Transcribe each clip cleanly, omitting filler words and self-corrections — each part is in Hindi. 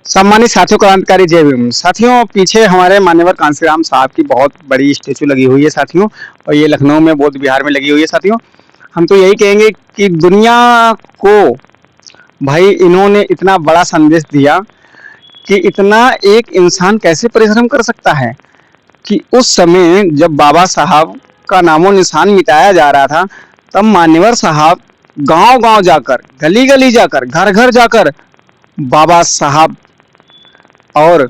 सम्मानित साथियों, क्रांतिकारी जय भीम। साथियों, पीछे हमारे मान्यवर कांसीराम साहब की बहुत बड़ी स्टेचू लगी हुई है साथियों, और ये लखनऊ में, बौद्ध बिहार में लगी हुई है साथियों। हम तो यही कहेंगे कि दुनिया को भाई इन्होंने इतना बड़ा संदेश दिया कि इतना एक इंसान कैसे परिश्रम कर सकता है, कि उस समय जब बाबा साहब का नामो निशान मिटाया जा रहा था, तब मान्यवर साहब गांव गांव जाकर, गली गली जाकर, घर घर जाकर बाबा साहब और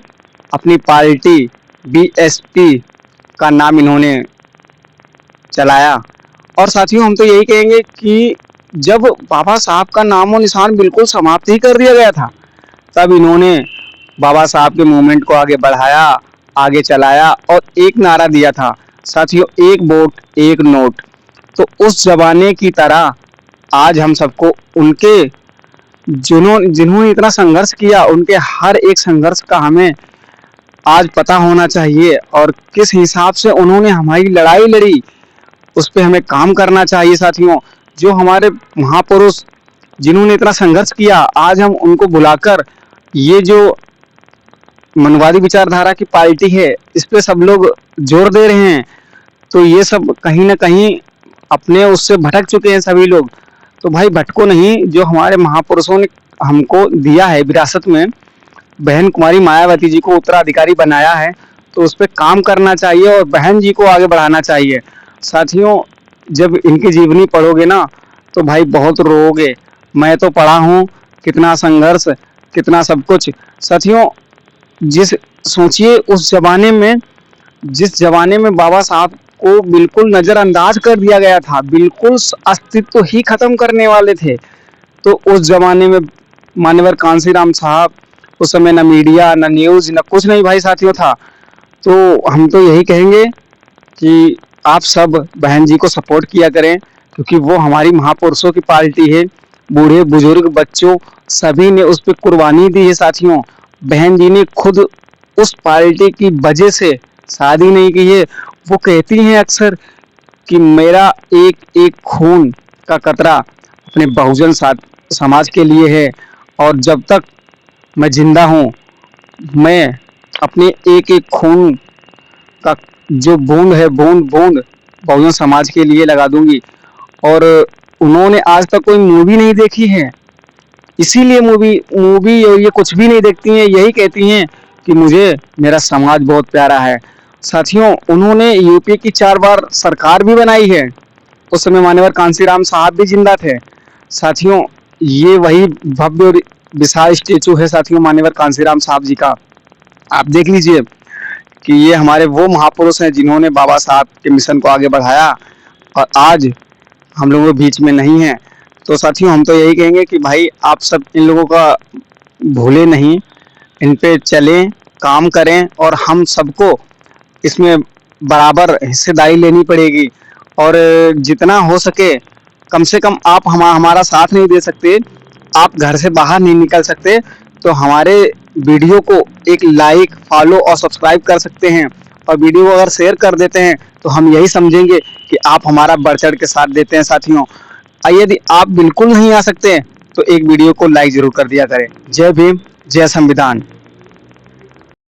अपनी पार्टी बीएसपी का नाम इन्होंने चलाया। और साथियों, हम तो यही कहेंगे कि जब बाबा साहब का नामो निशान बिल्कुल समाप्त ही कर दिया गया था, तब इन्होंने बाबा साहब के मूवमेंट को आगे बढ़ाया, आगे चलाया और एक नारा दिया था साथियों, एक वोट एक नोट। तो उस जमाने की तरह आज हम सबको उनके जिन्होंने इतना संघर्ष किया, उनके हर एक संघर्ष का हमें आज पता होना चाहिए, और किस हिसाब से उन्होंने हमारी लड़ाई लड़ी उस पर हमें काम करना चाहिए साथियों। जो हमारे महापुरुष जिन्होंने इतना संघर्ष किया, आज हम उनको बुलाकर ये जो मनवादी विचारधारा की पार्टी है, इस पे सब लोग जोर दे रहे हैं, तो ये सब कहीं ना कहीं अपने उससे भटक चुके हैं सभी लोग। तो भाई भटको नहीं, जो हमारे महापुरुषों ने हमको दिया है विरासत में, बहन कुमारी मायावती जी को उत्तराधिकारी बनाया है, तो उस पर काम करना चाहिए और बहन जी को आगे बढ़ाना चाहिए साथियों। जब इनकी जीवनी पढ़ोगे ना, तो भाई बहुत रोओगे। मैं तो पढ़ा हूँ, कितना संघर्ष, कितना सब कुछ साथियों। जिस सोचिए उस जमाने में, जिस जमाने में बाबा साहब को बिल्कुल नजरअंदाज कर दिया गया था, बिल्कुल अस्तित्व ही खत्म करने वाले थे, तो उस जमाने में मान्यवर कांसीराम साहब, उस समय न मीडिया न न्यूज न कुछ नहीं भाई साथियों था। तो हम तो यही कहेंगे कि आप सब बहन जी को सपोर्ट किया करें, क्योंकि वो हमारी महापुरुषों की पार्टी है। बूढ़े बुजुर्ग बच्चों सभी ने उस पर कुर्बानी दी है साथियों। बहन जी ने खुद उस पार्टी की वजह से शादी नहीं की है। वो कहती हैं अक्सर कि मेरा एक एक खून का कतरा अपने बहुजन समाज के लिए है, और जब तक मैं जिंदा हूँ, मैं अपने एक एक खून का जो बूंद है, बूंद बूंद बहुजन समाज के लिए लगा दूंगी। और उन्होंने आज तक कोई मूवी नहीं देखी है, इसीलिए मूवी मूवी ये कुछ भी नहीं देखती हैं। यही कहती हैं कि मुझे मेरा समाज बहुत प्यारा है साथियों। उन्होंने यूपी की 4 बार सरकार भी बनाई है, उस समय मान्यवर कांसीराम साहब भी जिंदा थे साथियों। ये वही भव्य और विशाल स्टेचू है साथियों मान्यवर कांसीराम साहब जी का। आप देख लीजिए कि ये हमारे वो महापुरुष हैं जिन्होंने बाबा साहब के मिशन को आगे बढ़ाया, और आज हम लोगों के बीच में नहीं है। तो साथियों, हम तो यही कहेंगे कि भाई आप सब इन लोगों का भूले नहीं, इन पे चलें, काम करें, और हम सबको इसमें बराबर हिस्सेदारी लेनी पड़ेगी। और जितना हो सके, कम से कम आप हमारा साथ नहीं दे सकते, आप घर से बाहर नहीं निकल सकते, तो हमारे वीडियो को एक लाइक, फॉलो और सब्सक्राइब कर सकते हैं। और वीडियो को अगर शेयर कर देते हैं तो हम यही समझेंगे कि आप हमारा बढ़ चढ़ के साथ देते हैं साथियों। यदि आप बिल्कुल नहीं आ सकते, तो एक वीडियो को लाइक जरूर कर दिया करें। जय भीम, जय संविधान।